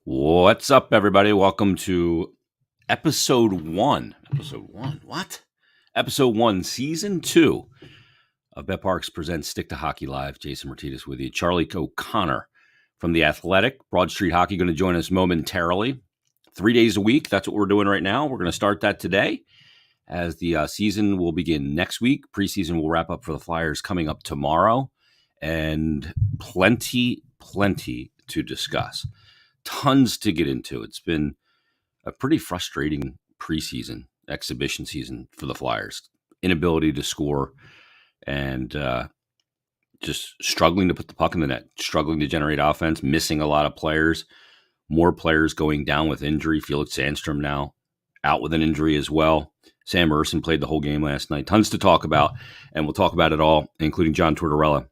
What's up, everybody? Welcome to episode one. Episode one? What? Episode one, season two of Bet Parks presents Stick to Hockey Live. Jason Myrtetus with you. Charlie O'Connor from The Athletic. Broad Street Hockey going to join us momentarily. 3 days a week. That's what we're doing right now. We're going to start that today as the season will begin next week. Preseason will wrap up for the Flyers coming up tomorrow. And plenty to discuss. Tons to get into. It's been a pretty frustrating preseason exhibition season for the Flyers. Inability to score and just struggling to put the puck in the net, struggling to generate offense, missing a lot of players, more players going down with injury. Felix Sandstrom now out with an injury as well. Sam Ersson played the whole game last night. Tons to talk about, and we'll talk about it all, including John Tortorella,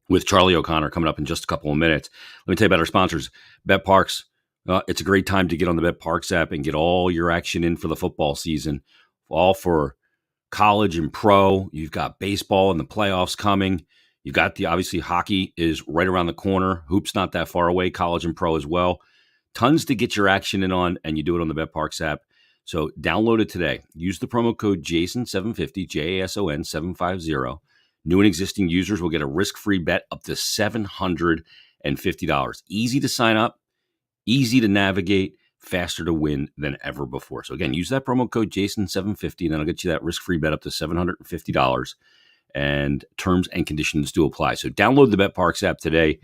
with Charlie O'Connor coming up in just a couple of minutes. Let me tell you about our sponsors, Bet Parks. It's a great time to get on the Bet Parks app and get all your action in for the football season, all for college and pro. You've got baseball and the playoffs coming. You've got obviously hockey is right around the corner. Hoops not that far away, college and pro as well. Tons to get your action in on, and you do it on the Bet Parks app. So download it today. Use the promo code JASON750, JASON 750. New and existing users will get a risk-free bet up to $750. Easy to sign up, easy to navigate, faster to win than ever before. So again, use that promo code JASON750, and then I'll get you that risk-free bet up to $750. And terms and conditions do apply. So download the Bet Parks app today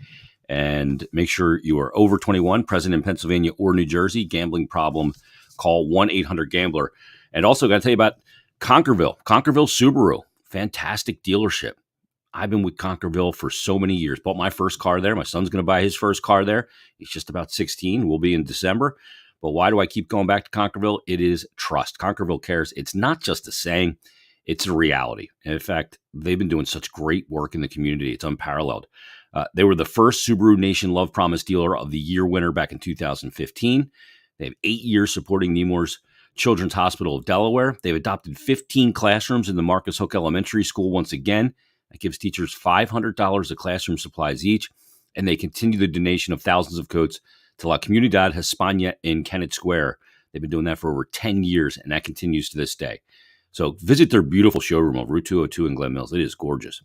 and make sure you are over 21, present in Pennsylvania or New Jersey. Gambling problem, call 1-800-GAMBLER. And also got to tell you about Conquerville Subaru. Fantastic dealership. I've been with Conquerville for so many years. Bought my first car there. My son's going to buy his first car there. He's just about 16. We'll be in December. But why do I keep going back to Conquerville? It is trust. Conquerville cares. It's not just a saying. It's a reality. And in fact, they've been doing such great work in the community. It's unparalleled. They were the first Subaru Nation Love Promise Dealer of the Year winner back in 2015. They have 8 years supporting Nemours Children's Hospital of Delaware. They've adopted 15 classrooms in the Marcus Hook Elementary School once again. That gives teachers $500 of classroom supplies each. And they continue the donation of thousands of coats to La Comunidad Hispana in Kennett Square. They've been doing that for over 10 years, and that continues to this day. So visit their beautiful showroom on Route 202 in Glen Mills. It is gorgeous.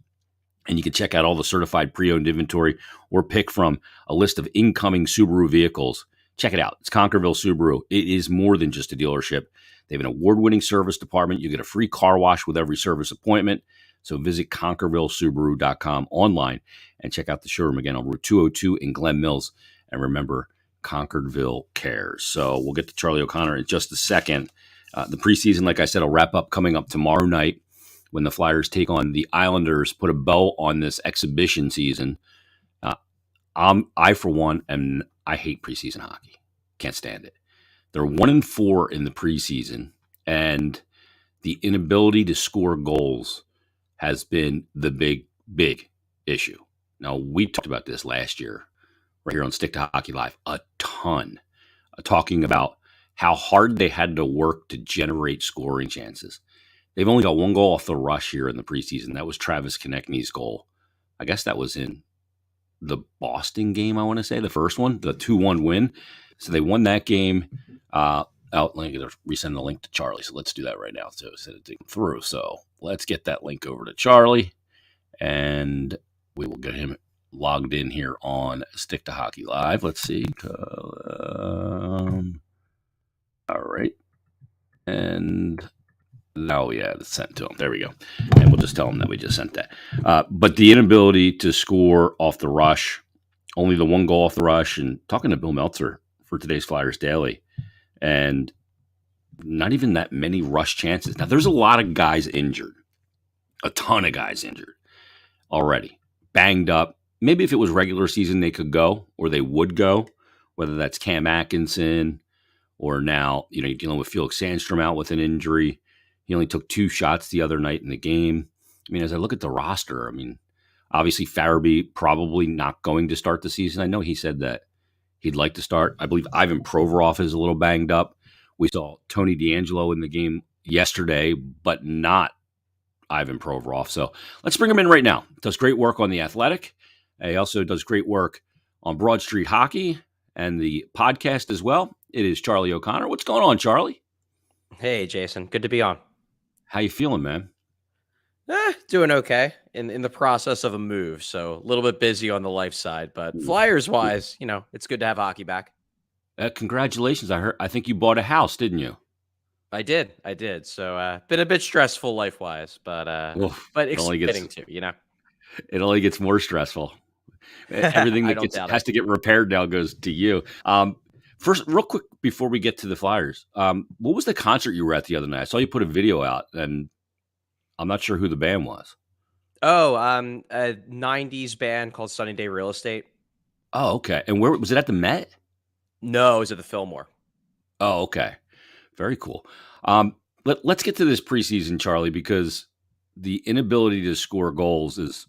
And you can check out all the certified pre-owned inventory or pick from a list of incoming Subaru vehicles. Check it out. It's Conquerville Subaru. It is more than just a dealership. They have an award-winning service department. You get a free car wash with every service appointment. So visit ConquervilleSubaru.com online and check out the showroom again on Route 202 in Glen Mills. And remember, Conquerville cares. So we'll get to Charlie O'Connor in just a second. The preseason, like I said, will wrap up coming up tomorrow night when the Flyers take on the Islanders, put a bow on this exhibition season. I, for one, I hate preseason hockey. Can't stand it. They're 1-4 in the preseason, and the inability to score goals has been the big issue. Now, we talked about this last year right here on Stick to Hockey Live a ton, talking about how hard they had to work to generate scoring chances. They've only got one goal off the rush here in the preseason. That was Travis Konechny's goal. I guess that was in the Boston game, I want to say, the first one, the 2-1 win. So they won that game. Let me resend the link to Charlie. So let's do that right now. So instead of digging through. So let's get that link over to Charlie, and we will get him logged in here on Stick to Hockey Live. Let's see. All right. And now, yeah, it's sent to him. There we go. And we'll just tell him that we just sent that. But the inability to score off the rush, only the one goal off the rush, and talking to Bill Meltzer for today's Flyers Daily, and not even that many rush chances. Now, there's a lot of guys injured, a ton of guys injured already, banged up. Maybe if it was regular season, they could go, or they would go, whether that's Cam Atkinson, or now, you're dealing with Felix Sandstrom out with an injury. He only took 2 shots the other night in the game. I mean, as I look at the roster, obviously Farabee probably not going to start the season. I know he said that he'd like to start. I believe Ivan Provorov is a little banged up. We saw Tony DAngelo in the game yesterday, but not Ivan Provorov. So let's bring him in right now. Does great work on The Athletic. He also does great work on Broad Street Hockey. and the podcast as well. It is Charlie O'Connor. What's going on, Charlie? Hey, Jason. Good to be on. How you feeling, man? Doing okay in the process of a move, so a little bit busy on the life side, but Flyers wise, it's good to have hockey back. Congratulations! I think you bought a house, didn't you? I did. So been a bit stressful life wise, Oof, but it only gets exciting too. it only gets more stressful. Everything I that don't doubt has it. to get repaired now goes to you. First, real quick before we get to the Flyers, what was the concert you were at the other night? I saw you put a video out, and I'm not sure who the band was. Oh, a '90s band called Sunny Day Real Estate. Oh, okay. And where was it at the Met? No, it was at the Fillmore. Oh, okay. Very cool. Let's get to this preseason, Charlie, because the inability to score goals is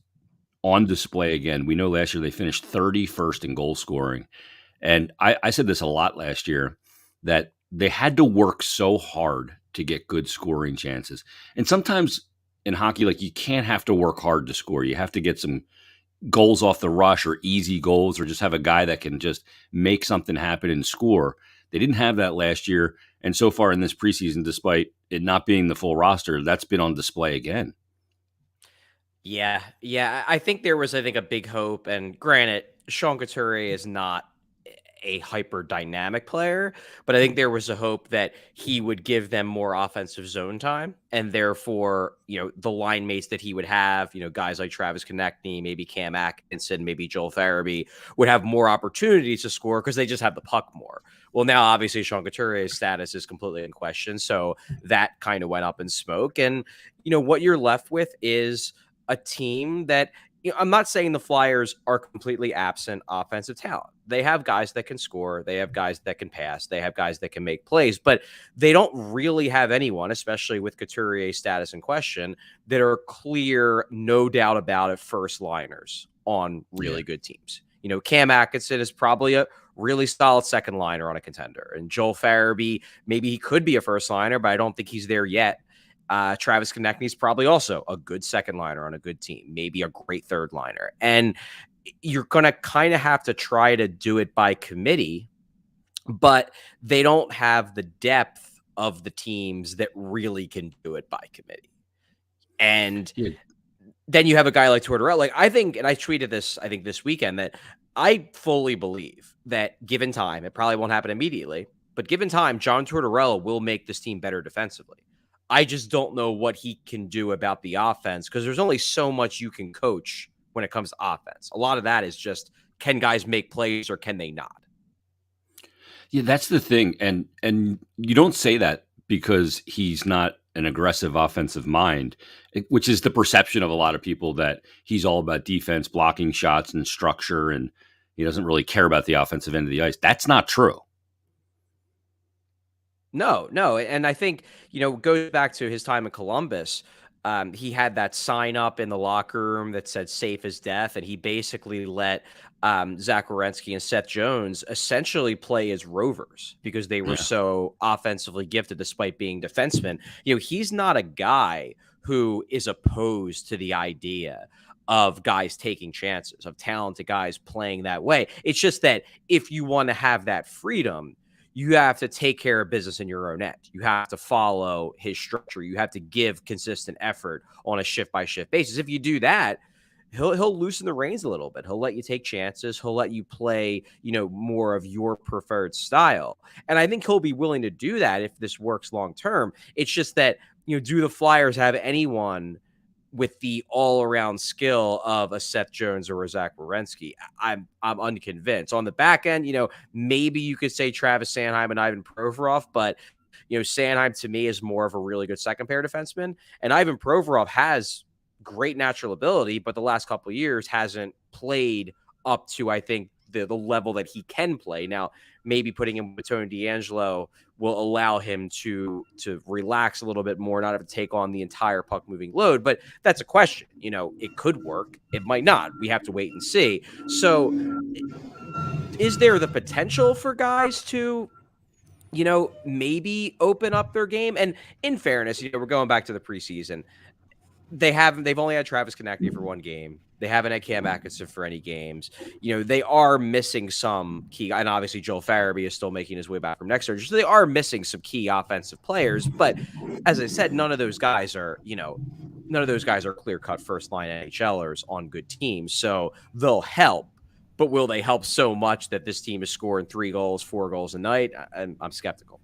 on display again. We know last year they finished 31st in goal scoring. And I said this a lot last year, that they had to work so hard to get good scoring chances. And sometimes in hockey, like, you can't have to work hard to score. You have to get some goals off the rush or easy goals, or just have a guy that can just make something happen and score. They didn't have that last year. And so far in this preseason, despite it not being the full roster, that's been on display again. Yeah. I think there was, a big hope. And granted, Sean Couturier is not a hyper dynamic player, but I think there was a hope that he would give them more offensive zone time, and therefore, the line mates that he would have, guys like Travis Konechny, maybe Cam Atkinson, maybe Joel Farabee, would have more opportunities to score because they just have the puck more. Well, now obviously Sean Couturier's status is completely in question, so that kind of went up in smoke, and what you're left with is a team that, I'm not saying the Flyers are completely absent offensive talent. They have guys that can score. They have guys that can pass. They have guys that can make plays, but they don't really have anyone, especially with Couturier's status in question, that are clear, no doubt about it, first liners on really good teams. Cam Atkinson is probably a really solid second liner on a contender. And Joel Farabee, maybe he could be a first liner, but I don't think he's there yet. Travis Konechny is probably also a good second liner on a good team, maybe a great third liner. And you're going to kind of have to try to do it by committee, but they don't have the depth of the teams that really can do it by committee. And then you have a guy like Tortorella. Like, I think, and I tweeted this, I think this weekend, that I fully believe that given time, it probably won't happen immediately, but given time, John Tortorella will make this team better defensively. I just don't know what he can do about the offense, because there's only so much you can coach when it comes to offense. A lot of that is just, can guys make plays or can they not? Yeah, that's the thing. And you don't say that because he's not an aggressive offensive mind, which is the perception of a lot of people, that he's all about defense, blocking shots and structure, and he doesn't really care about the offensive end of the ice. That's not true. No. And I think, it goes back to his time in Columbus. He had that sign up in the locker room that said safe as death. And he basically let Zach Werenski and Seth Jones essentially play as rovers because they were so offensively gifted despite being defensemen. He's not a guy who is opposed to the idea of guys taking chances, of talented guys playing that way. It's just that if you want to have that freedom, you have to take care of business in your own end. You have to follow his structure. You have to give consistent effort on a shift by shift basis. If you do that, he'll loosen the reins a little bit. He'll let you take chances. He'll let you play, more of your preferred style. And I think he'll be willing to do that if this works long term. It's just that, do the Flyers have anyone with the all-around skill of a Seth Jones or a Zach Werenski? I'm unconvinced. On the back end, maybe you could say Travis Sanheim and Ivan Provorov, but Sanheim to me is more of a really good second pair defenseman, and Ivan Provorov has great natural ability, but the last couple of years hasn't played up to, I think, the level that he can play. Now, maybe putting him with Tony DAngelo will allow him to relax a little bit more, not have to take on the entire puck moving load. But that's a question. It could work. It might not. We have to wait and see. So is there the potential for guys to, maybe open up their game? And in fairness, we're going back to the preseason. They've only had Travis Konechny for one game. They haven't had Cam Atkinson for any games. They are missing some key, and obviously Joel Farabee is still making his way back from neck surgery. So they are missing some key offensive players. But as I said, none of those guys are clear-cut first-line NHLers on good teams. So they'll help. But will they help so much that this team is scoring 3 goals, 4 goals a night? I'm skeptical.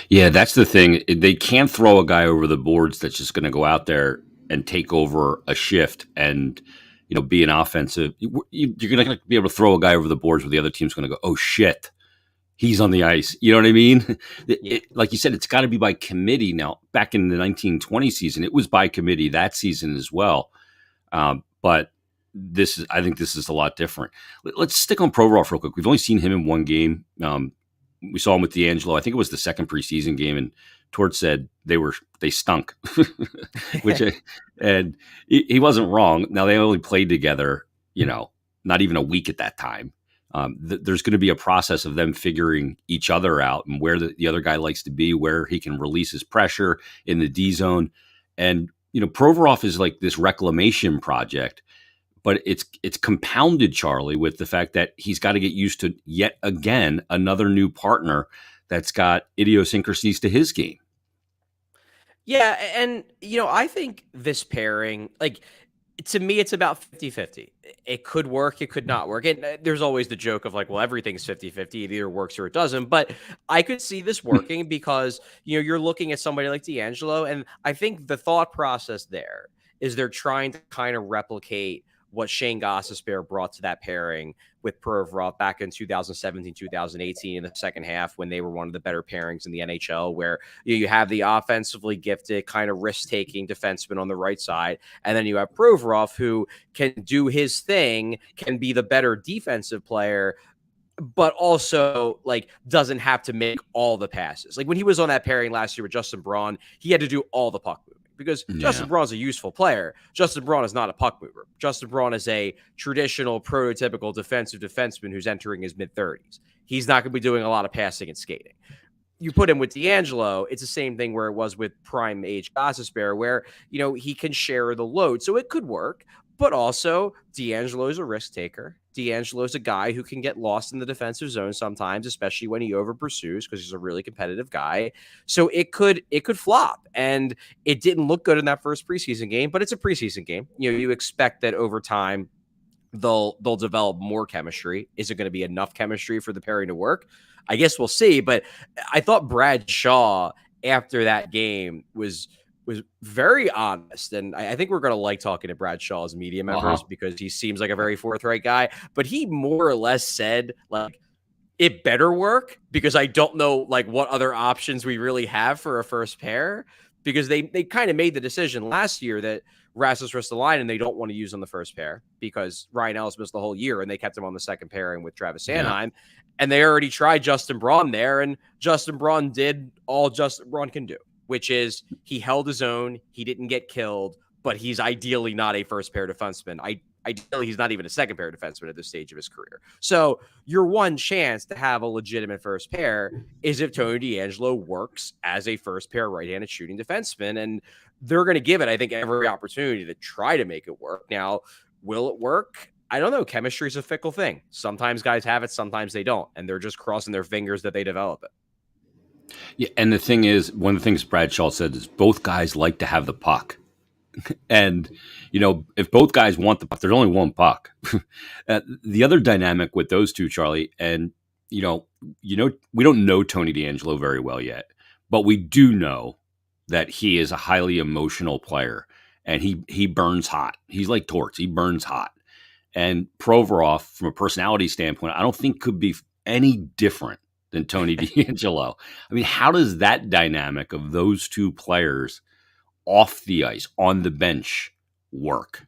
Yeah, that's the thing. They can't throw a guy over the boards that's just going to go out there and take over a shift and be an offensive. You're going to be able to throw a guy over the boards where the other team's going to go, oh shit, he's on the ice. You know what I mean? Like you said, it's got to be by committee. Now, back in the 1920 season, it was by committee that season as well. But I think this is a lot different. Let's stick on Provorov real quick. We've only seen him in one game. We saw him with DAngelo. I think it was the second preseason game, and Torts said they stunk, and he wasn't wrong. Now they only played together, not even a week at that time. There's going to be a process of them figuring each other out and where the other guy likes to be, where he can release his pressure in the D zone, and Provorov is like this reclamation project. But it's compounded, Charlie, with the fact that he's got to get used to yet again another new partner that's got idiosyncrasies to his game. Yeah, and I think this pairing, to me, it's about 50-50. It could work, it could not work. And there's always the joke of well, everything's 50-50. It either works or it doesn't. But I could see this working because, you're looking at somebody like DAngelo. And I think the thought process there is they're trying to kind of replicate what Shane Gostisbehere brought to that pairing with Provorov back in 2017, 2018 in the second half when they were one of the better pairings in the NHL, where you have the offensively gifted kind of risk-taking defenseman on the right side, and then you have Provorov who can do his thing, can be the better defensive player, but also doesn't have to make all the passes. When he was on that pairing last year with Justin Braun, he had to do all the puck moving. Because Justin Braun's a useful player. Justin Braun is not a puck mover. Justin Braun is a traditional, prototypical defensive defenseman who's entering his mid-30s. He's not going to be doing a lot of passing and skating. You put him with DAngelo, it's the same thing where it was with prime age Gostisbehere, where, he can share the load. So it could work. But also, DAngelo is a risk taker. DAngelo is a guy who can get lost in the defensive zone sometimes, especially when he over pursues, because he's a really competitive guy. So it could flop, and it didn't look good in that first preseason game. But it's a preseason game. You expect that over time they'll develop more chemistry. Is it going to be enough chemistry for the pairing to work? I guess we'll see. But I thought Brad Shaw after that game was very honest. And I think we're going to like talking to Brad Shaw's media members because he seems like a very forthright guy. But he more or less said, it better work because I don't know, what other options we really have for a first pair. Because they kind of made the decision last year that Rasmus Ristolainen they don't want to use on the first pair because Ryan Ellis missed the whole year and they kept him on the second pairing with Travis Sanheim. Yeah. And they already tried Justin Braun there, and Justin Braun did all Justin Braun can do, which is he held his own. He didn't get killed, but he's ideally not a first pair defenseman. Ideally, he's not even a second pair defenseman at this stage of his career. So your one chance to have a legitimate first pair is if Tony DAngelo works as a first pair right-handed shooting defenseman. And they're going to give it, I think, every opportunity to try to make it work. Now, will it work? I don't know. Chemistry is a fickle thing. Sometimes guys have it, sometimes they don't. And they're just crossing their fingers that they develop it. Yeah, and the thing is, one of the things Brad Shaw said is both guys like to have the puck. And, if both guys want the puck, there's only one puck. The other dynamic with those two, Charlie, and, we don't know Tony DAngelo very well yet, but we do know that he is a highly emotional player and he burns hot. He's like Torts. He burns hot. And Provorov, from a personality standpoint, I don't think could be any different than Tony DAngelo. I mean, how does that dynamic of those two players off the ice, on the bench, work?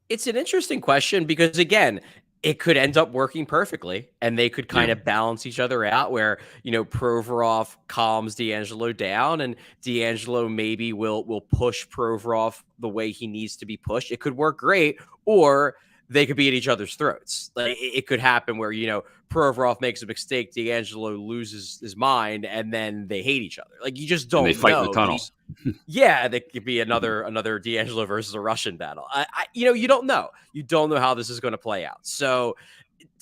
It's an interesting question because, again, it could end up working perfectly and they could kind of balance each other out where, Provorov calms DAngelo down and DAngelo maybe will push Provorov the way he needs to be pushed. It could work great. Or they could be at each other's throats. Like it could happen where, Provorov makes a mistake, DAngelo loses his mind, and then they hate each other. Like you just And they don't fight in the know. tunnel. Yeah, that could be another DAngelo versus a Russian battle. You don't know. You don't know how this is going to play out. So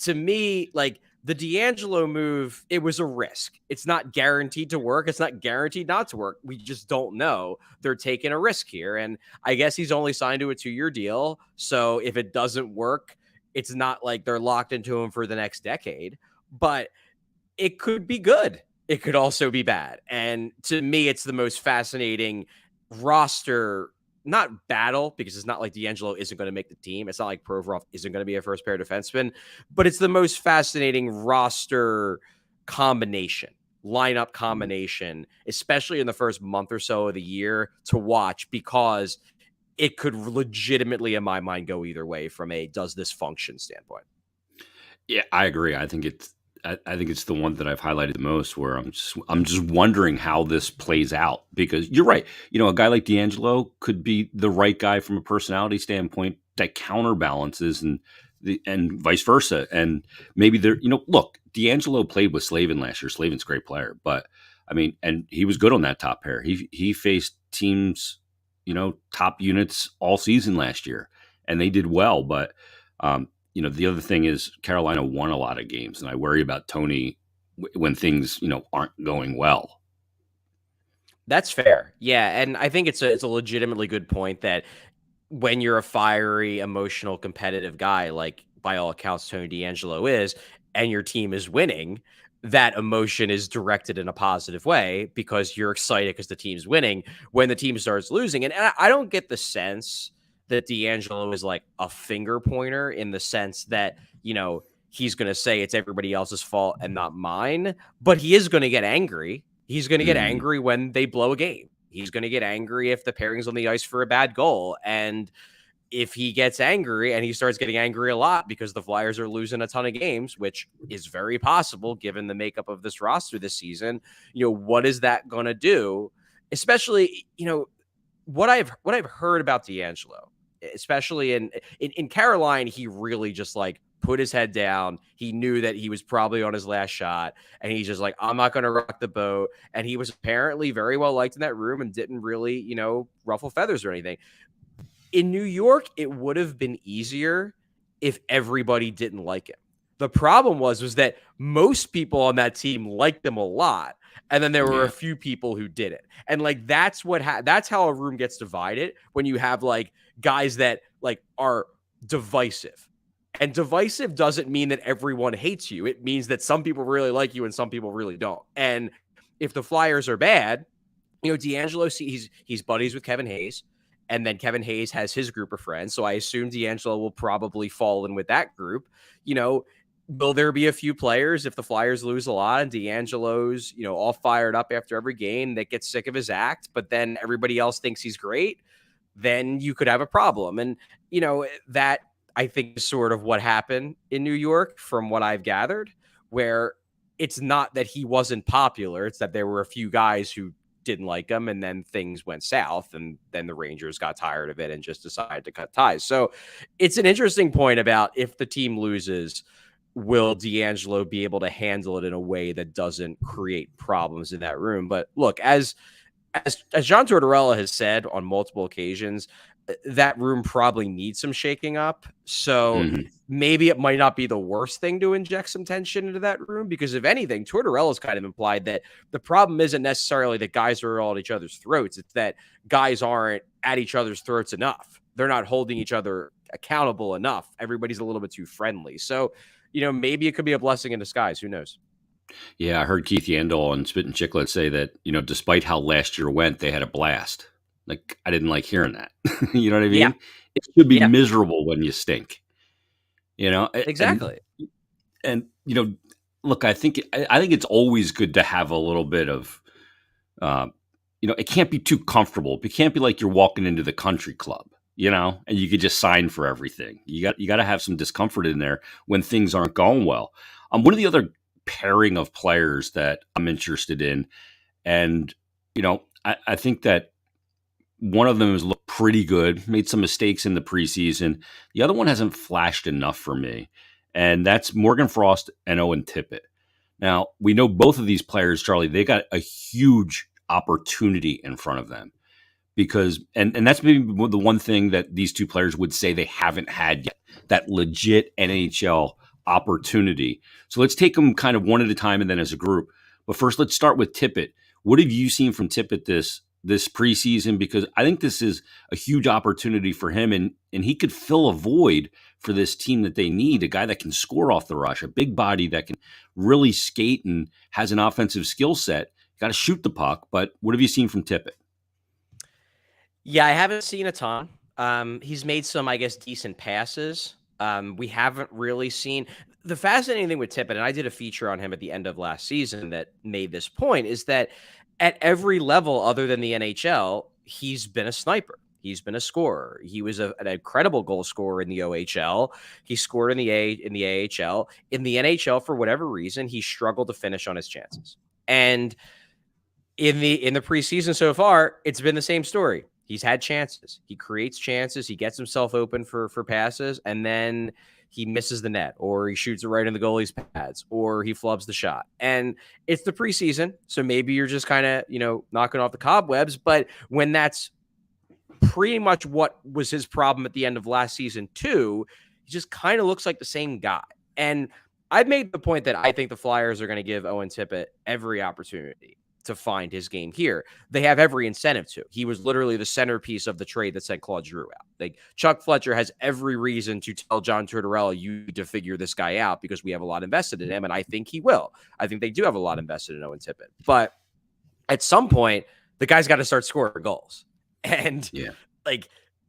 to me, like the DAngelo move, it was a risk. It's not guaranteed to work. It's not guaranteed not to work. We just don't know. They're taking a risk here. And I guess he's only signed to a 2-year deal. So if it doesn't work, it's not like they're locked into him for the next decade, but it could be good. It could also be bad. And to me, it's the most fascinating roster, not battle, because it's not like DAngelo isn't going to make the team. It's not like Provorov isn't going to be a first pair defenseman, but it's the most fascinating roster combination, lineup combination, especially in the first month or so of the year to watch, because it could legitimately, in my mind, go either way from a does this function standpoint. Yeah, I agree. I think it's the one that I've highlighted the most, where I'm just wondering how this plays out, because you're right. A guy like DAngelo could be the right guy from a personality standpoint that counterbalances and vice versa. And maybe look, DAngelo played with Slavin last year. Slavin's a great player, but I mean, and he was good on that top pair. He faced teams, top units all season last year, and they did well. But the other thing is Carolina won a lot of games, and I worry about Tony when things, aren't going well. That's fair. Yeah, and I think it's a legitimately good point that when you're a fiery, emotional, competitive guy, like by all accounts Tony DAngelo is, and your team is winning, that emotion is directed in a positive way because you're excited because the team's winning. When the team starts losing, and I don't get the sense that DAngelo is like a finger pointer in the sense that, he's going to say it's everybody else's fault and not mine, but he is going to get angry. He's going to get angry when they blow a game. He's going to get angry if the pairing's on the ice for a bad goal. And if he gets angry and he starts getting angry a lot because the Flyers are losing a ton of games, which is very possible given the makeup of this roster this season, what is that going to do? Especially, what I've heard about DAngelo, especially in Carolina, he really just like put his head down. He knew that he was probably on his last shot, and he's just like, I'm not going to rock the boat. And he was apparently very well liked in that room and didn't really, ruffle feathers or anything. In New York, it would have been easier if everybody didn't like him. The problem was that most people on that team liked him a lot, and then there were a few people who didn't. And like that's how a room gets divided when you have like guys that like are divisive. And divisive doesn't mean that everyone hates you. It means that some people really like you and some people really don't. And if the Flyers are bad, DAngelo, he's buddies with Kevin Hayes. And then Kevin Hayes has his group of friends. So I assume DAngelo will probably fall in with that group. Will there be a few players if the Flyers lose a lot and DAngelo's, all fired up after every game that gets sick of his act, but then everybody else thinks he's great? Then you could have a problem. And, that I think is sort of what happened in New York from what I've gathered, where it's not that he wasn't popular. It's that there were a few guys who didn't like him, and then things went south, and then the Rangers got tired of it and just decided to cut ties. So it's an interesting point about if the team loses, will DAngelo be able to handle it in a way that doesn't create problems in that room? But look, as John Tortorella has said on multiple occasions, that room probably needs some shaking up. So maybe it might not be the worst thing to inject some tension into that room, because if anything, Tortorella's kind of implied that the problem isn't necessarily that guys are all at each other's throats. It's that guys aren't at each other's throats enough. They're not holding each other accountable enough. Everybody's a little bit too friendly. So, maybe it could be a blessing in disguise. Who knows? Yeah, I heard Keith Yandel and Spit and Chiclet say that, despite how last year went, they had a blast. Like, I didn't like hearing that. You know what I mean? Yeah. It should be miserable when you stink. Exactly. And look, I think it's always good to have a little bit of, it can't be too comfortable. It can't be like you're walking into the country club, and you could just sign for everything. You got to have some discomfort in there when things aren't going well. One of the other pairing of players that I'm interested in, and I think that one of them has looked pretty good, made some mistakes in the preseason. The other one hasn't flashed enough for me, and that's Morgan Frost and Owen Tippett. Now, we know both of these players, Charlie, they got a huge opportunity in front of them because, and that's maybe the one thing that these two players would say they haven't had yet, that legit NHL opportunity. So let's take them kind of one at a time and then as a group. But first, let's start with Tippett. What have you seen from Tippett this preseason? Because I think this is a huge opportunity for him, and he could fill a void for this team that they need. A guy that can score off the rush, a big body that can really skate and has an offensive skill set. Got to shoot the puck. But what have you seen from Tippett? Yeah, I haven't seen a ton. He's made some, I guess, decent passes. We haven't really seen the fascinating thing with Tippett, and I did a feature on him at the end of last season that made this point, is that at every level other than the NHL, he's been a sniper. He's been a scorer. He was an incredible goal scorer in the OHL. He scored in the AHL. In the NHL, for whatever reason, he struggled to finish on his chances. And in the preseason so far, it's been the same story. He's had chances. He creates chances. He gets himself open for passes, and then he misses the net, or he shoots it right in the goalie's pads, or he flubs the shot. And it's the preseason, so maybe you're just kind of, knocking off the cobwebs. But when that's pretty much what was his problem at the end of last season too, he just kind of looks like the same guy. And I've made the point that I think the Flyers are going to give Owen Tippett every opportunity to find his game here. They have every incentive to. He was literally the centerpiece of the trade that sent Claude Giroux out. Like, Chuck Fletcher has every reason to tell John Tortorella, you need to figure this guy out because we have a lot invested in him, and I think he will. I think they do have a lot invested in Owen Tippett. But at some point, the guy's got to start scoring goals. And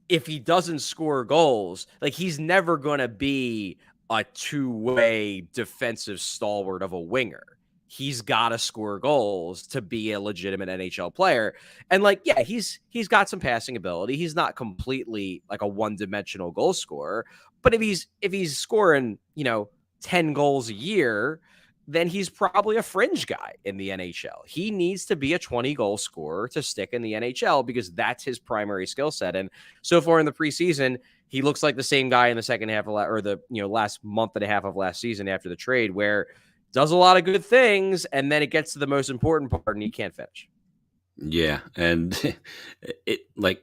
if he doesn't score goals, he's never going to be a two-way defensive stalwart of a winger. He's got to score goals to be a legitimate NHL player. And he's got some passing ability. He's not completely like a one-dimensional goal scorer, but if he's scoring, 10 goals a year, then he's probably a fringe guy in the NHL. He needs to be a 20-goal scorer to stick in the NHL because that's his primary skill set. And so far in the preseason, he looks like the same guy in the second half of last month and a half of last season after the trade, where does a lot of good things, and then it gets to the most important part, and he can't finish. Yeah, and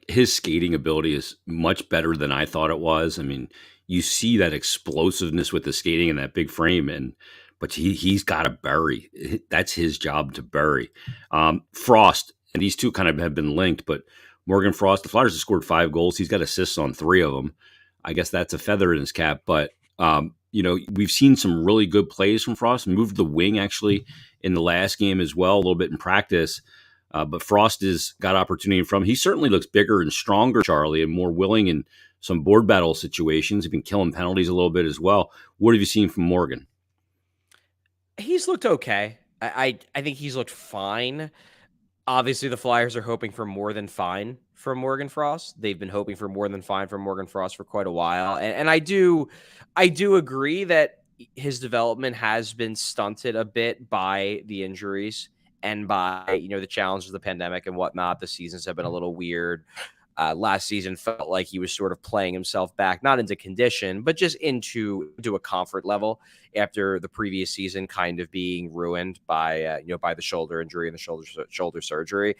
his skating ability is much better than I thought it was. I mean, you see that explosiveness with the skating and that big frame, but he's got to bury. That's his job, to bury. Frost, and these two kind of have been linked, but Morgan Frost, the Flyers have scored 5 goals. He's got assists on 3 of them. I guess that's a feather in his cap, but we've seen some really good plays from Frost. Moved the wing actually in the last game as well, a little bit in practice. But Frost has got opportunity from. He certainly looks bigger and stronger, Charlie, and more willing in some board battle situations. He's been killing penalties a little bit as well. What have you seen from Morgan? He's looked okay. I think he's looked fine. Obviously, the Flyers are hoping for more than fine from Morgan Frost. They've been hoping for more than fine from Morgan Frost for quite a while. And I do agree that his development has been stunted a bit by the injuries and by, the challenges of the pandemic and whatnot. The seasons have been a little weird. Last season felt like he was sort of playing himself back, not into condition, but just into a comfort level after the previous season kind of being ruined by, by the shoulder injury and the shoulder surgery.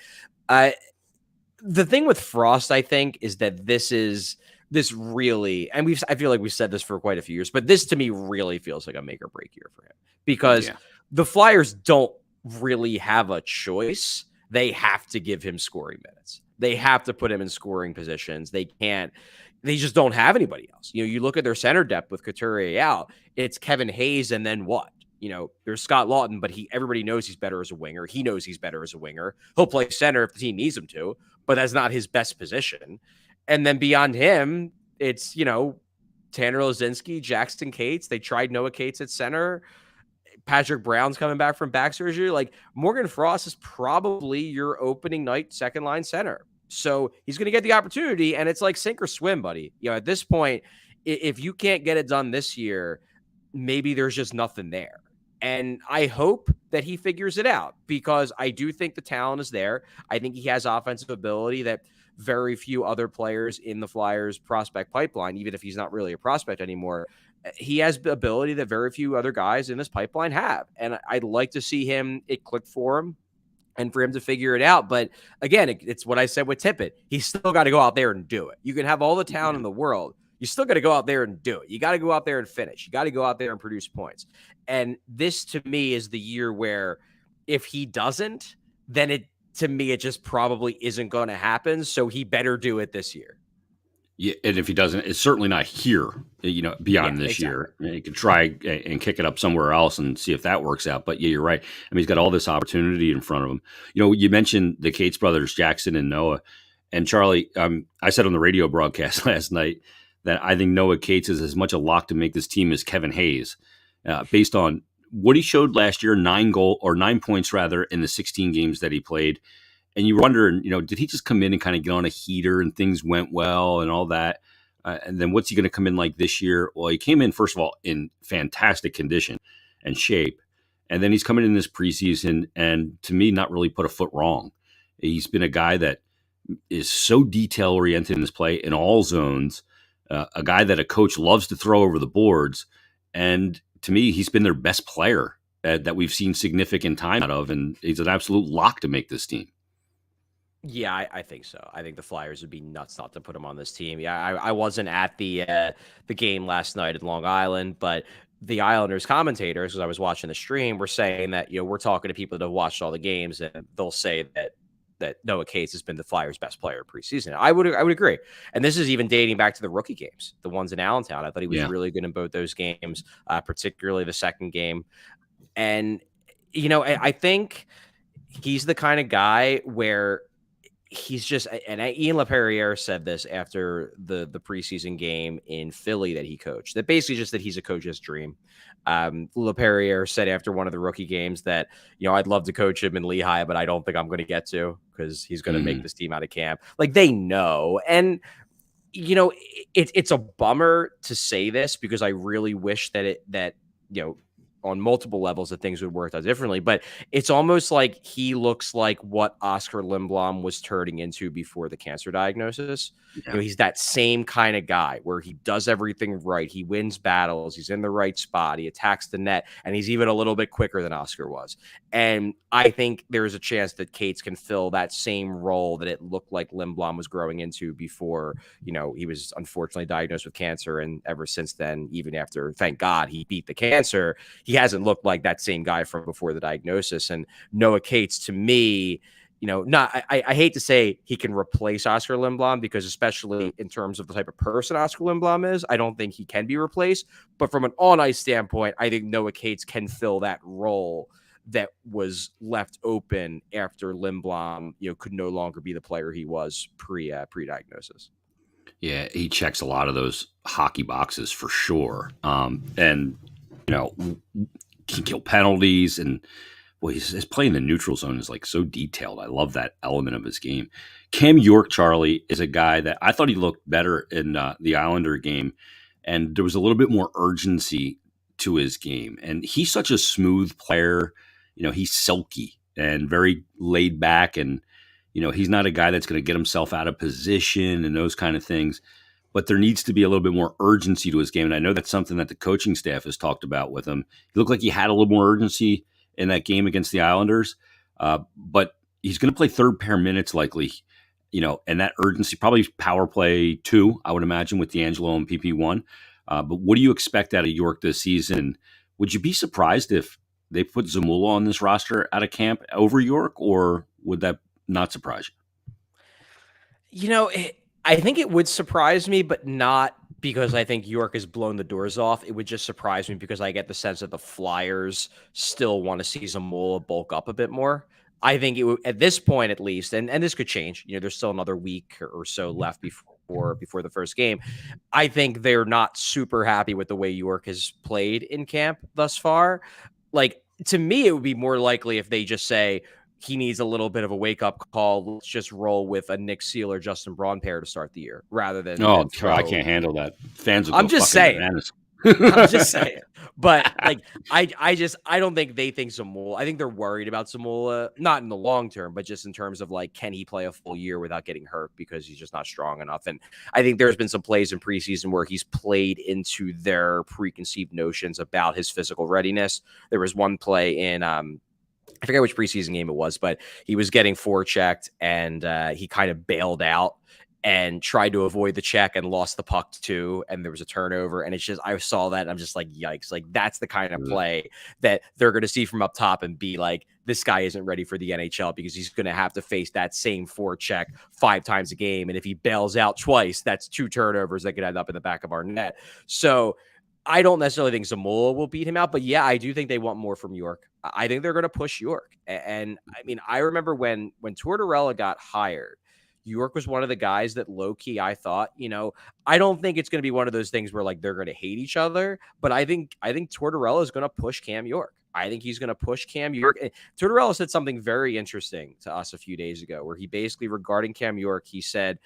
The thing with Frost, I think, is that this really, and I feel like we've said this for quite a few years, but this to me really feels like a make or break year for him because the Flyers don't really have a choice. They have to give him scoring minutes. They have to put him in scoring positions. They just don't have anybody else. You look at their center depth with Couturier out, it's Kevin Hayes and then what? There's Scott Lawton, but everybody knows he's better as a winger. He knows he's better as a winger. He'll play center if the team needs him to, but that's not his best position. And then beyond him, it's, Tanner Lazinski, Jackson Cates. They tried Noah Cates at center. Patrick Brown's coming back from back surgery. Morgan Frost is probably your opening night second line center. So he's going to get the opportunity, and it's like sink or swim, buddy. At this point, if you can't get it done this year, maybe there's just nothing there. And I hope that he figures it out because I do think the talent is there. I think he has offensive ability that very few other players in the Flyers prospect pipeline, even if he's not really a prospect anymore. He has the ability that very few other guys in this pipeline have. And I'd like to see it click for him and for him to figure it out. But again, it's what I said with Tippett. He's still got to go out there and do it. You can have all the talent in the world. You still got to go out there and do it. You got to go out there and finish. You got to go out there and produce points. And this, to me, is the year where if he doesn't, then it just probably isn't going to happen. So he better do it this year. Yeah, and if he doesn't, it's certainly not here, beyond this year. I mean, he could try and kick it up somewhere else and see if that works out. But yeah, you're right. I mean, he's got all this opportunity in front of him. You mentioned the Cates brothers, Jackson and Noah. And Charlie, I said on the radio broadcast last night that I think Noah Cates is as much a lock to make this team as Kevin Hayes, based on what he showed last year, 9 points rather, in the 16 games that he played. And you wonder, did he just come in and kind of get on a heater and things went well and all that? And then what's he going to come in like this year? Well, he came in, first of all, in fantastic condition and shape. And then he's coming in this preseason and, to me, not really put a foot wrong. He's been a guy that is so detail-oriented in his play in all zones, a guy that a coach loves to throw over the boards. And to me, he's been their best player that we've seen significant time out of, and he's an absolute lock to make this team. Yeah, I think so. I think the Flyers would be nuts not to put him on this team. Yeah, I wasn't at the game last night in Long Island, but the Islanders commentators, as I was watching the stream, were saying that we're talking to people that have watched all the games, and they'll say that Noah Cates has been the Flyers' best player preseason. I would agree, and this is even dating back to the rookie games, the ones in Allentown. I thought he was really good in both those games, particularly the second game, and I think he's the kind of guy where he's just, and Ian LaPerriere said this after the preseason game in Philly that he coached, that basically just that he's a coach's dream. LaPerriere said after one of the rookie games that, I'd love to coach him in Lehigh, but I don't think I'm going to get to, because he's going to make this team out of camp. Like, they know. And, it's a bummer to say this, because I really wish that on multiple levels that things would work out differently, but it's almost like he looks like what Oscar Lindblom was turning into before the cancer diagnosis. Yeah. He's that same kind of guy where he does everything right. He wins battles. He's in the right spot. He attacks the net, and he's even a little bit quicker than Oscar was. And I think there's a chance that Cates can fill that same role that it looked like Lindblom was growing into before, he was unfortunately diagnosed with cancer. And ever since then, even after, thank God, he beat the cancer, he hasn't looked like that same guy from before the diagnosis. And Noah Cates, to me, I hate to say he can replace Oscar Lindblom, because especially in terms of the type of person Oscar Lindblom is, I don't think he can be replaced. But from an on-ice standpoint, I think Noah Cates can fill that role that was left open after Lindblom, could no longer be the player he was pre-diagnosis. Yeah, he checks a lot of those hockey boxes for sure. And can kill penalties, and boy, his play in the neutral zone is like so detailed. I love that element of his game. Cam York, Charlie, is a guy that I thought he looked better in the Islander game, and there was a little bit more urgency to his game. And he's such a smooth player. He's silky and very laid back, and he's not a guy that's going to get himself out of position and those kind of things. But there needs to be a little bit more urgency to his game. And I know that's something that the coaching staff has talked about with him. He looked like he had a little more urgency in that game against the Islanders. But he's going to play third pair minutes likely, and that urgency, probably power play 2, I would imagine, with DAngelo and PP1. But what do you expect out of York this season? Would you be surprised if they put Zamula on this roster out of camp over York, or would that not surprise you? I think it would surprise me, but not because I think York has blown the doors off. It would just surprise me because I get the sense that the Flyers still want to see Zamula bulk up a bit more. I think it would, at this point at least, and this could change. There's still another week or so left before the first game. I think they're not super happy with the way York has played in camp thus far. Like, to me, it would be more likely if they just say, he needs a little bit of a wake-up call. Let's just roll with a Nick Seal or Justin Braun pair to start the year, rather than. I can't handle that. Fans will I'm just saying. Bananas. I'm just saying. But like, I don't think they think Zamula. I think they're worried about Zamula, not in the long term, but just in terms of like, can he play a full year without getting hurt because he's just not strong enough? And I think there's been some plays in preseason where he's played into their preconceived notions about his physical readiness. There was one play in I forget which preseason game it was, but he was getting forechecked and he kind of bailed out and tried to avoid the check and lost the puck too. And there was a turnover. And it's just, I saw that and I'm just like, yikes. Like, that's the kind of play that they're going to see from up top and be like, this guy isn't ready for the NHL because he's going to have to face that same forecheck 5 times a game. And if he bails out twice, that's 2 turnovers that could end up in the back of our net. So I don't necessarily think Zamula will beat him out, but yeah, I do think they want more from York. I think they're going to push York. And I mean, I remember when Tortorella got hired, York was one of the guys that low key I thought, I don't think it's going to be one of those things where like they're going to hate each other, but I think Tortorella is going to push Cam York. I think he's going to push Cam York. And Tortorella said something very interesting to us a few days ago where he basically, regarding Cam York, he said,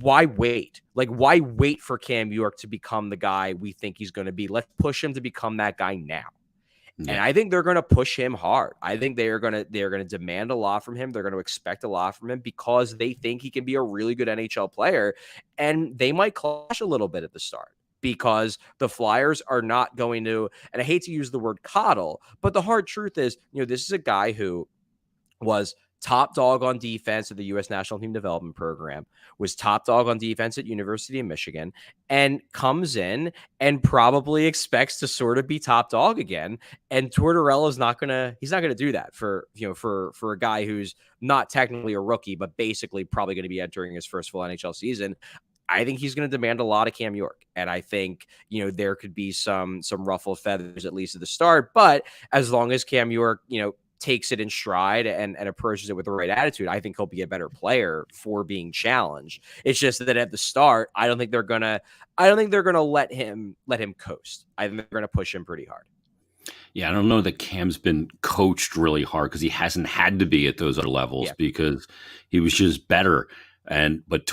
why wait? Like, why wait for Cam York to become the guy we think he's going to be? Let's push him to become that guy now. Yeah. And I think they're going to push him hard. I think they're going to demand a lot from him. They're going to expect a lot from him because they think he can be a really good NHL player. And they might clash a little bit at the start because the Flyers are not going to, and I hate to use the word coddle, but the hard truth is, this is a guy who was top dog on defense at the U.S. National Team Development Program, was top dog on defense at University of Michigan, and comes in and probably expects to sort of be top dog again. And Tortorella is not gonna do that for a guy who's not technically a rookie, but basically probably going to be entering his first full NHL season. I think he's going to demand a lot of Cam York. And I think, there could be some ruffled feathers, at least at the start. But as long as Cam York, takes it in stride and approaches it with the right attitude, I think he'll be a better player for being challenged. It's just that at the start, I don't think they're gonna let him coast. I think they're gonna push him pretty hard. Yeah, I don't know that Cam's been coached really hard because he hasn't had to be at those other levels because he was just better. But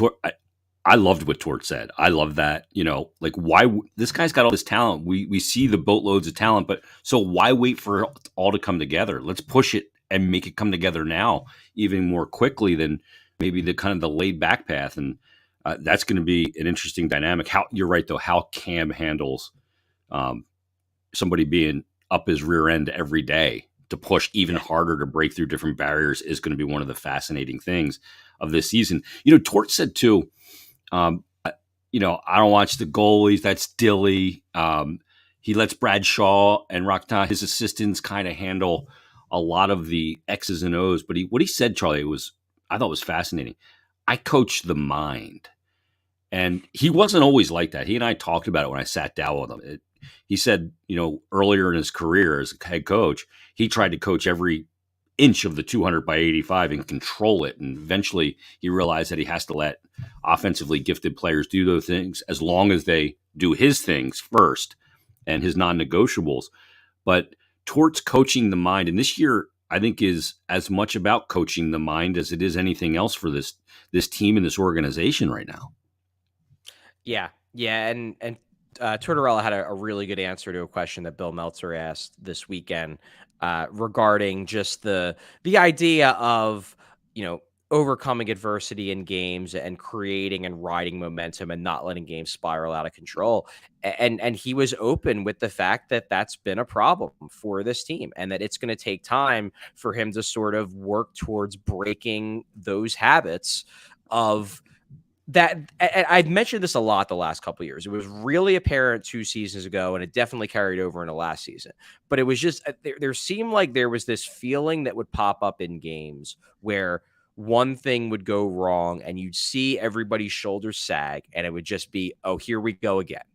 I loved what Tort said. I love that, like, why this guy's got all this talent. We see the boatloads of talent, but so why wait for it all to come together? Let's push it and make it come together now, even more quickly than maybe the kind of the laid back path. And that's going to be an interesting dynamic. How you're right though, how Cam handles somebody being up his rear end every day to push even harder to break through different barriers is going to be one of the fascinating things of this season. Tort said too, I don't watch the goalies. That's Dilly. He lets Brad Shaw and Rakhtar, his assistants, kind of handle a lot of the X's and O's. But what he said, Charlie, I thought was fascinating. I coach the mind. And he wasn't always like that. He and I talked about it when I sat down with him. He said, earlier in his career as a head coach, he tried to coach every inch of the 200 by 85 and control it. And eventually he realized that he has to let offensively gifted players do those things as long as they do his things first and his non-negotiables. But Tort's coaching the mind. And this year, I think, is as much about coaching the mind as it is anything else for this team and this organization right now. Yeah. And Tortorella had a really good answer to a question that Bill Meltzer asked this weekend regarding just the idea of, overcoming adversity in games and creating and riding momentum and not letting games spiral out of control. And he was open with the fact that that's been a problem for this team and that it's going to take time for him to sort of work towards breaking those habits of that. I've mentioned this a lot the last couple of years. It was really apparent 2 seasons ago, and it definitely carried over into last season. But it was just there seemed like there was this feeling that would pop up in games where one thing would go wrong, and you'd see everybody's shoulders sag, and it would just be, oh, here we go again.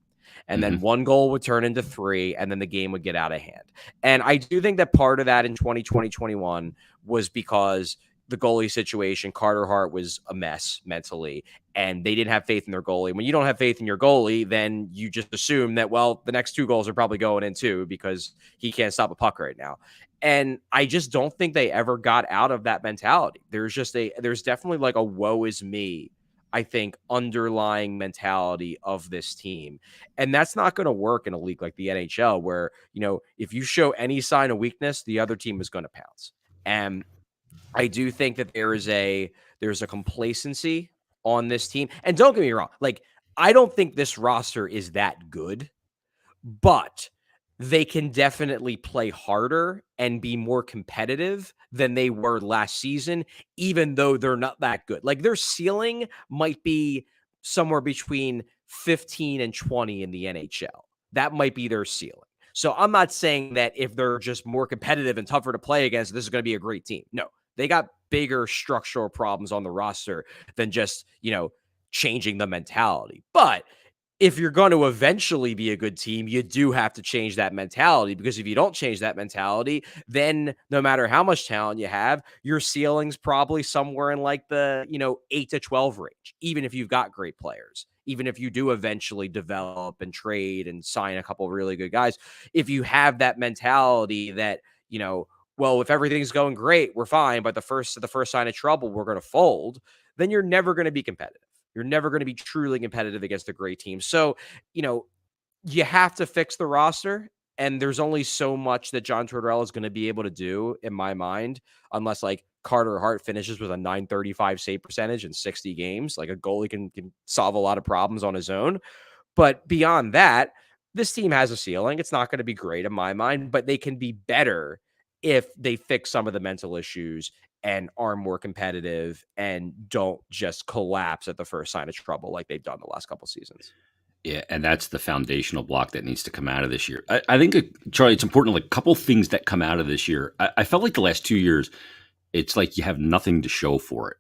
And then one goal would turn into 3, and then the game would get out of hand. And I do think that part of that in 2020-21 was because the goalie situation, Carter Hart was a mess mentally, and they didn't have faith in their goalie. When you don't have faith in your goalie, then you just assume that, well, the next 2 goals are probably going in too because he can't stop a puck right now. And I just don't think they ever got out of that mentality. There's definitely like a woe is me I think, underlying mentality of this team. And that's not going to work in a league like the NHL where, if you show any sign of weakness, the other team is going to pounce. And I do think that there's a complacency on this team. And don't get me wrong, like, I don't think this roster is that good, but they can definitely play harder and be more competitive than they were last season, even though they're not that good. Like, their ceiling might be somewhere between 15 and 20 in the NHL. That might be their ceiling. So I'm not saying that if they're just more competitive and tougher to play against, this is going to be a great team. No, they got bigger structural problems on the roster than just, changing the mentality. But if you're going to eventually be a good team, you do have to change that mentality, because if you don't change that mentality, then no matter how much talent you have, your ceiling's probably somewhere in like the, 8 to 12 range, even if you've got great players, even if you do eventually develop and trade and sign a couple of really good guys. If you have that mentality that, well, if everything's going great, we're fine, but the first sign of trouble, we're going to fold, then you're never going to be competitive. You're never going to be truly competitive against a great team. So, you have to fix the roster. And there's only so much that John Tortorella is going to be able to do, in my mind, unless like Carter Hart finishes with a .935 save percentage in 60 games. Like, a goalie can solve a lot of problems on his own. But beyond that, this team has a ceiling. It's not going to be great in my mind, but they can be better if they fix some of the mental issues and are more competitive and don't just collapse at the first sign of trouble like they've done the last couple seasons. Yeah, and that's the foundational block that needs to come out of this year. I think, Charlie, it's important, like, a couple things that come out of this year. I felt like the last 2 years, it's like you have nothing to show for it.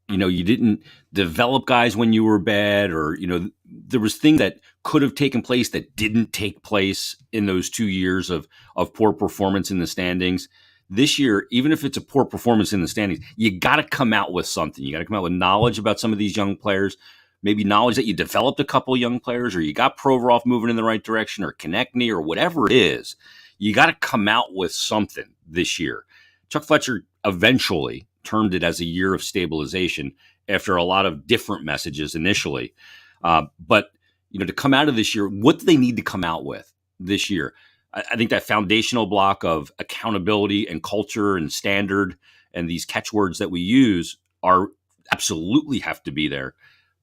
You didn't develop guys when you were bad, or, there was things that could have taken place that didn't take place in those 2 years of poor performance in the standings. This year, even if it's a poor performance in the standings, you got to come out with something. You got to come out with knowledge about some of these young players, maybe knowledge that you developed a couple young players, or you got Provorov moving in the right direction, or Konechny, or whatever it is. You got to come out with something this year. Chuck Fletcher eventually termed it as a year of stabilization after a lot of different messages initially. But, to come out of this year, what do they need to come out with this year? I think that foundational block of accountability and culture and standard and these catchwords that we use are absolutely have to be there.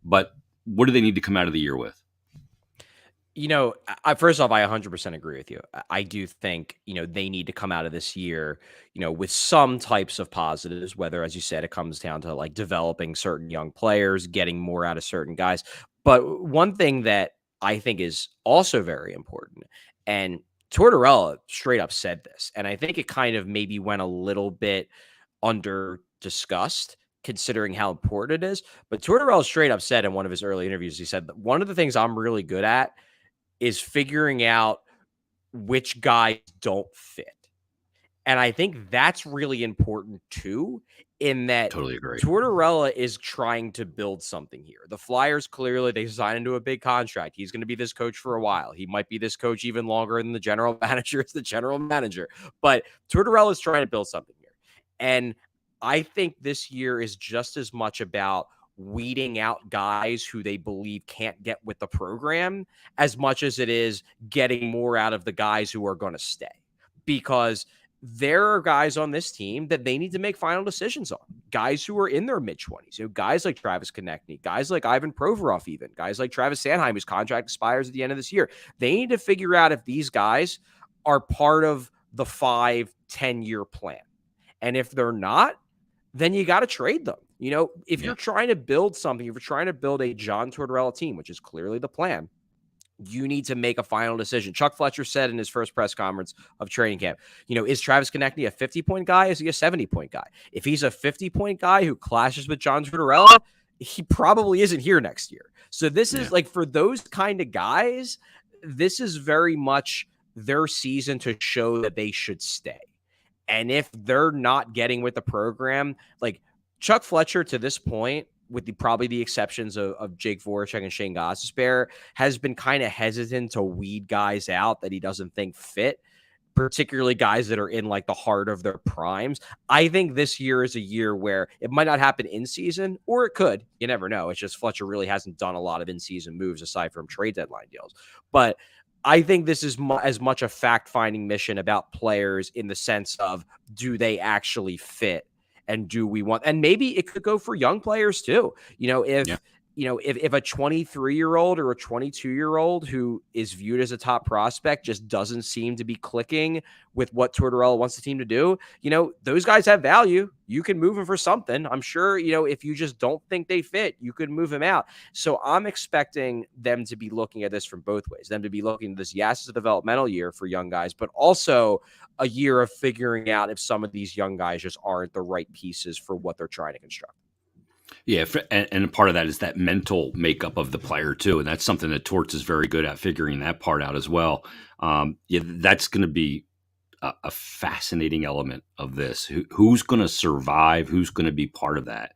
But what do they need to come out of the year with? First off, I 100% agree with you. I do think, they need to come out of this year, with some types of positives, whether, as you said, it comes down to like developing certain young players, getting more out of certain guys. But one thing that I think is also very important, and Tortorella straight up said this, and I think it kind of maybe went a little bit under discussed considering how important it is. But Tortorella straight up said in one of his early interviews, he said that one of the things I'm really good at is figuring out which guys don't fit. And I think that's really important too, in that Totally agree. Tortorella is trying to build something here. The Flyers, clearly, they signed into a big contract. He's going to be this coach for a while. He might be this coach even longer than the general manager is the general manager. But Tortorella is trying to build something here. And I think this year is just as much about weeding out guys who they believe can't get with the program as much as it is getting more out of the guys who are going to stay. Because there are guys on this team that they need to make final decisions on. Guys who are in their mid-20s. Guys like Travis Konechny, guys like Ivan Provorov even, guys like Travis Sanheim, whose contract expires at the end of this year. They need to figure out if these guys are part of the 5-10-year plan. And if they're not, then you got to trade them. If you're trying to build something, if you're trying to build a John Tortorella team, which is clearly the plan, you need to make a final decision. Chuck Fletcher said in his first press conference of training camp, is Travis Konechny a 50-point guy? Is he a 70-point guy? If he's a 50-point guy who clashes with John Tortorella, he probably isn't here next year. So this is like, for those kind of guys, this is very much their season to show that they should stay. And if they're not getting with the program, like Chuck Fletcher to this point, with probably the exceptions of Jake Voracek and Shane Gostisbehere, has been kind of hesitant to weed guys out that he doesn't think fit. particularly guys that are in like the heart of their primes. I think this year is a year where it might not happen in season, or it could. You never know. It's just Fletcher really hasn't done a lot of in-season moves aside from trade deadline deals. But I think this is as much a fact-finding mission about players in the sense of, do they actually fit? And do we want, and maybe it could go for young players too. Yeah. If a 23-year-old or a 22-year-old who is viewed as a top prospect just doesn't seem to be clicking with what Tortorella wants the team to do, those guys have value. You can move them for something. I'm sure, if you just don't think they fit, you could move them out. So I'm expecting them to be looking at this from both ways. Them to be looking at this, yes, as a developmental year for young guys, but also a year of figuring out if some of these young guys just aren't the right pieces for what they're trying to construct. Yeah, and part of that is that mental makeup of the player too, and that's something that Torts is very good at, figuring that part out as well. Yeah, that's going to be a fascinating element of this. Who's going to survive? Who's going to be part of that?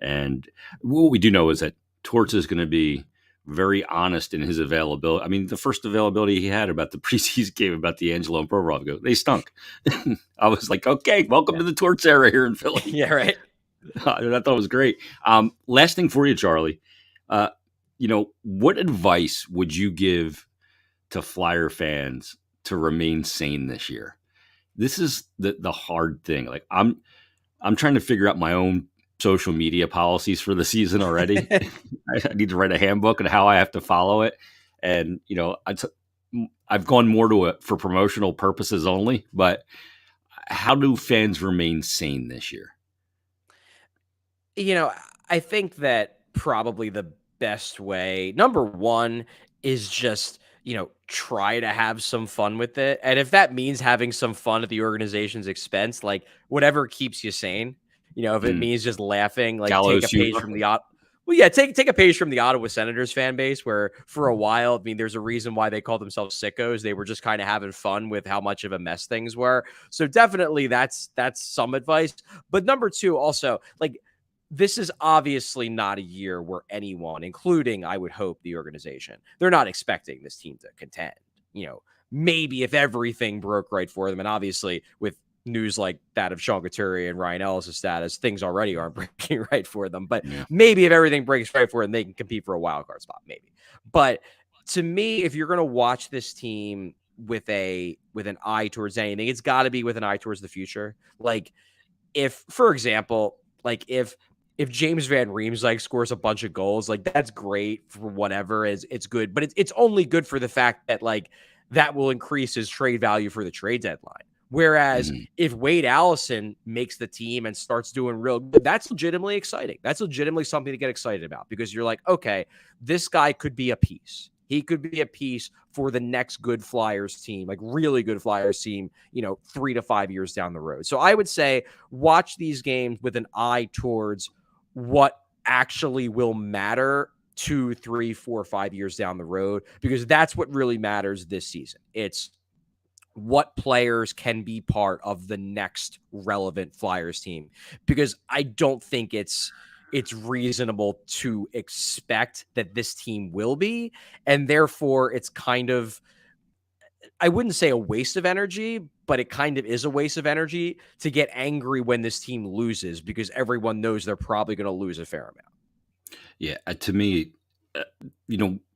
And what we do know is that Torts is going to be very honest in his availability. I mean, the first availability he had about the preseason game about DAngelo and Provorov, they stunk. I was like, okay, welcome to the Torts era here in Philly. Yeah, right. I thought it was great. Last thing for you, Charlie. What advice would you give to Flyer fans to remain sane this year? This is the hard thing. Like I'm trying to figure out my own social media policies for the season already. I need to write a handbook on how I have to follow it. And I've gone more to it for promotional purposes only. But how do fans remain sane this year? I think that probably the best way, number one, is just, try to have some fun with it. And if that means having some fun at the organization's expense, like whatever keeps you sane, if it means just laughing, like take a page from the take a page from the Ottawa Senators fan base, where for a while, I mean, there's a reason why they call themselves sickos. They were just kind of having fun with how much of a mess things were. So definitely that's some advice. But number two, also, like, this is obviously not a year where anyone, including, I would hope, the organization, they're not expecting this team to contend. Maybe if everything broke right for them, and obviously with news like that of Sean Couturier and Ryan Ellis' status, things already aren't breaking right for them. But maybe if everything breaks right for them, they can compete for a wild card spot, maybe. But to me, if you're going to watch this team with an eye towards anything, it's got to be with an eye towards the future. Like, if, for example, like if James Van Riemsdyk scores a bunch of goals, like, that's great for whatever, it's good, but it's only good for the fact that, like, that will increase his trade value for the trade deadline. Whereas if Wade Allison makes the team and starts doing real good, that's legitimately exciting. That's legitimately something to get excited about, because you're like, okay, this guy could be a piece. He could be a piece for the next good Flyers team, like really good Flyers team, 3 to 5 years down the road. So I would say watch these games with an eye towards what actually will matter 2, 3, 4, 5 years down the road, because that's what really matters this season. It's what players can be part of the next relevant Flyers team, because I don't think it's reasonable to expect that this team will be, and therefore it's kind of, I wouldn't say a waste of energy, but it kind of is a waste of energy to get angry when this team loses, because everyone knows they're probably going to lose a fair amount. Yeah, to me,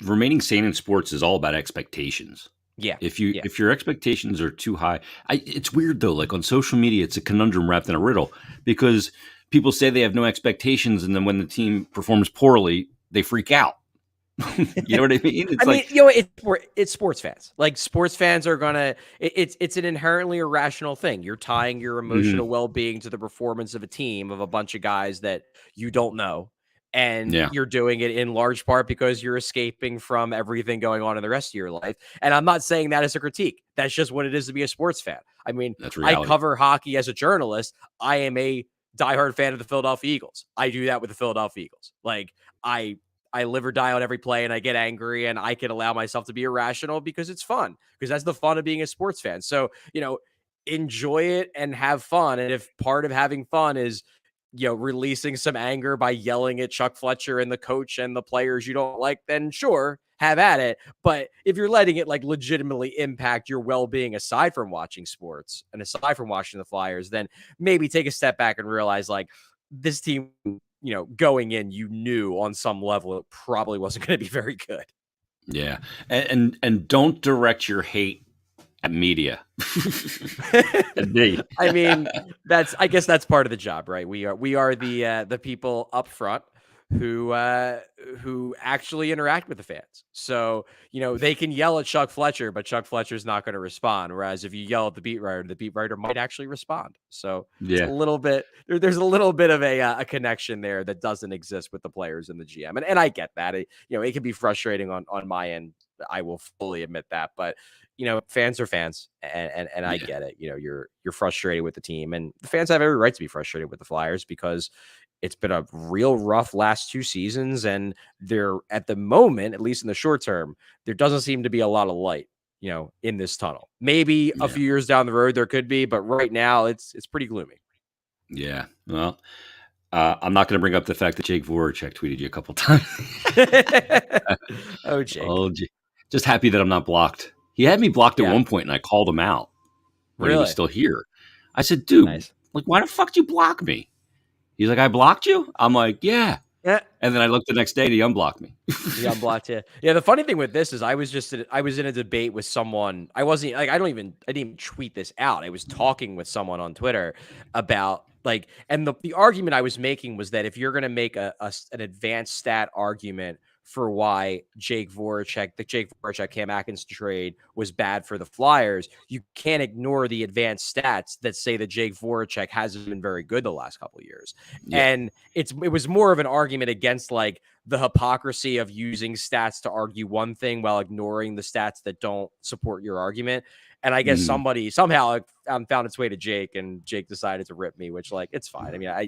remaining sane in sports is all about expectations. Yeah. If your expectations are too high, it's weird though. Like on social media, it's a conundrum wrapped in a riddle, because people say they have no expectations, and then when the team performs poorly, they freak out. You know what I mean? It's sports fans. Like, sports fans are gonna. It's an inherently irrational thing. You're tying your emotional well-being to the performance of a team of a bunch of guys that you don't know, and you're doing it in large part because you're escaping from everything going on in the rest of your life. And I'm not saying that as a critique. That's just what it is to be a sports fan. I mean, I cover hockey as a journalist. I am a diehard fan of the Philadelphia Eagles. I do that with the Philadelphia Eagles. Like, I live or die on every play, and I get angry, and I can allow myself to be irrational because it's fun, because that's the fun of being a sports fan. So, enjoy it and have fun. And if part of having fun is, releasing some anger by yelling at Chuck Fletcher and the coach and the players you don't like, then sure, have at it. But if you're letting it like legitimately impact your well-being aside from watching sports and aside from watching the Flyers, then maybe take a step back and realize like this team, going in, you knew on some level it probably wasn't going to be very good. Yeah. And don't direct your hate at media. I mean, I guess that's part of the job, right? We are the people up front who actually interact with the fans. So, they can yell at Chuck Fletcher, but Chuck Fletcher's not going to respond. Whereas if you yell at the beat writer might actually respond. So it's a Yeah. little bit, there's a little bit of a connection there that doesn't exist with the players and the GM. And I get that. It can be frustrating on my end. I will fully admit that, but fans are fans, and I get it. You're frustrated with the team, and the fans have every right to be frustrated with the Flyers because it's been a real rough last 2 seasons, and they're at the moment, at least in the short term, there doesn't seem to be a lot of light, in this tunnel. Maybe a few years down the road there could be, but right now it's pretty gloomy. Yeah. Well, I'm not going to bring up the fact that Jake Voracek tweeted you a couple times. Oh, Jake. Oh, just happy that I'm not blocked. He had me blocked at one point, and I called him out when he was still here. I said, dude, like, why the fuck did you block me? He's like, I blocked you? I'm like, yeah. And then I looked the next day and he unblocked me. He unblocked you. Yeah, the funny thing with this is I was in a debate with someone. I wasn't like, I didn't even tweet this out. I was talking with someone on Twitter about like, and the argument I was making was that if you're going to make an advanced stat argument for why the Jake Voracek Cam Atkins trade was bad for the Flyers, you can't ignore the advanced stats that say that Jake Voracek hasn't been very good the last couple of years. Yeah. And it was more of an argument against like the hypocrisy of using stats to argue one thing while ignoring the stats that don't support your argument. And I guess somebody somehow found its way to Jake, and Jake decided to rip me, which like, it's fine. I mean, I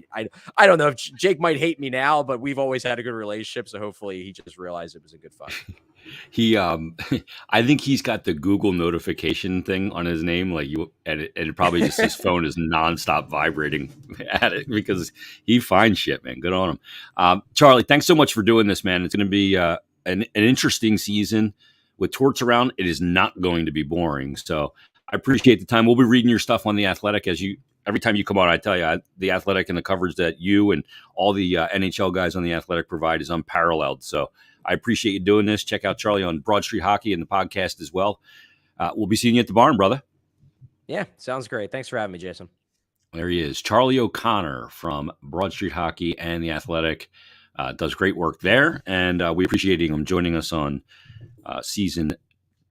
don't know if Jake might hate me now, but we've always had a good relationship. So hopefully he just realized it was a good fun. I think he's got the Google notification thing on his name, like and it probably just his phone is nonstop vibrating at it because he finds shit, man. Good on him. Charlie, thanks so much for doing this, man. It's going to be an interesting season. With Torts around, it is not going to be boring. So I appreciate the time. We'll be reading your stuff on The Athletic every time you come on. I tell you, The Athletic and the coverage that you and all the NHL guys on The Athletic provide is unparalleled. So I appreciate you doing this. Check out Charlie on Broad Street Hockey and the podcast as well. We'll be seeing you at the barn, brother. Yeah, sounds great. Thanks for having me, Jason. There he is. Charlie O'Connor from Broad Street Hockey and The Athletic does great work there. And we appreciate him joining us on Season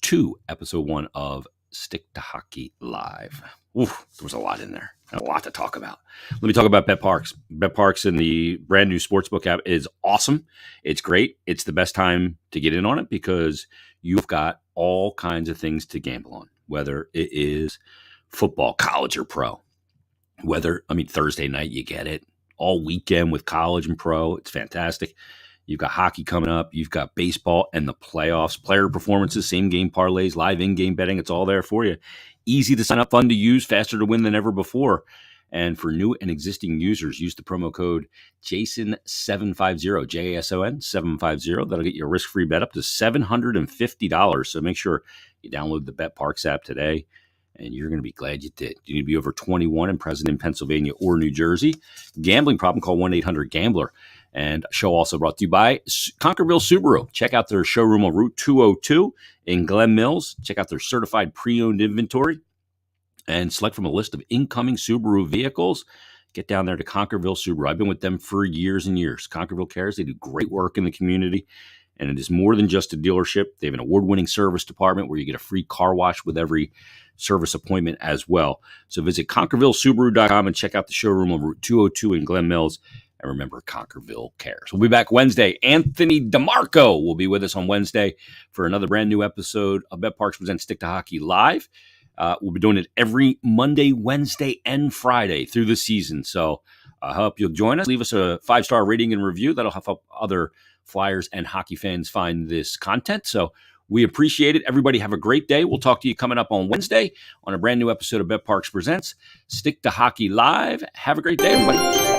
2, Episode 1 of Stick to Hockey Live. Oof, there was a lot in there. A lot to talk about. Let me talk about BetParx. BetParx in the brand new sportsbook app is awesome. It's great. It's the best time to get in on it because you've got all kinds of things to gamble on, whether it is football, college, or pro. Thursday night, you get it. All weekend with college and pro. It's fantastic. You've got hockey coming up. You've got baseball and the playoffs, player performances, same game parlays, live in-game betting. It's all there for you. Easy to sign up, fun to use, faster to win than ever before. And for new and existing users, use the promo code JASON750, JASON 750. That'll get you a risk-free bet up to $750. So make sure you download the BetParx app today, and you're going to be glad you did. You need to be over 21 and present in Pennsylvania or New Jersey. Gambling problem, call 1-800-GAMBLER. And show also brought to you by Conquerville Subaru. Check out their showroom on Route 202 in Glen Mills. Check out their certified pre-owned inventory and select from a list of incoming Subaru vehicles. Get down there to Conquerville Subaru. I've been with them for years and years. Conquerville cares. They do great work in the community. And it is more than just a dealership. They have an award-winning service department where you get a free car wash with every service appointment as well. So visit ConquervilleSubaru.com and check out the showroom on Route 202 in Glen Mills. And remember, Conquerville cares. We'll be back Wednesday. Anthony DeMarco will be with us on Wednesday for another brand new episode of BetParx Presents Stick to Hockey Live. We'll be doing it every Monday, Wednesday, and Friday through the season. So I hope you'll join us. Leave us a 5-star rating and review. That'll help other Flyers and hockey fans find this content. So we appreciate it. Everybody have a great day. We'll talk to you coming up on Wednesday on a brand new episode of BetParx Presents Stick to Hockey Live. Have a great day, everybody.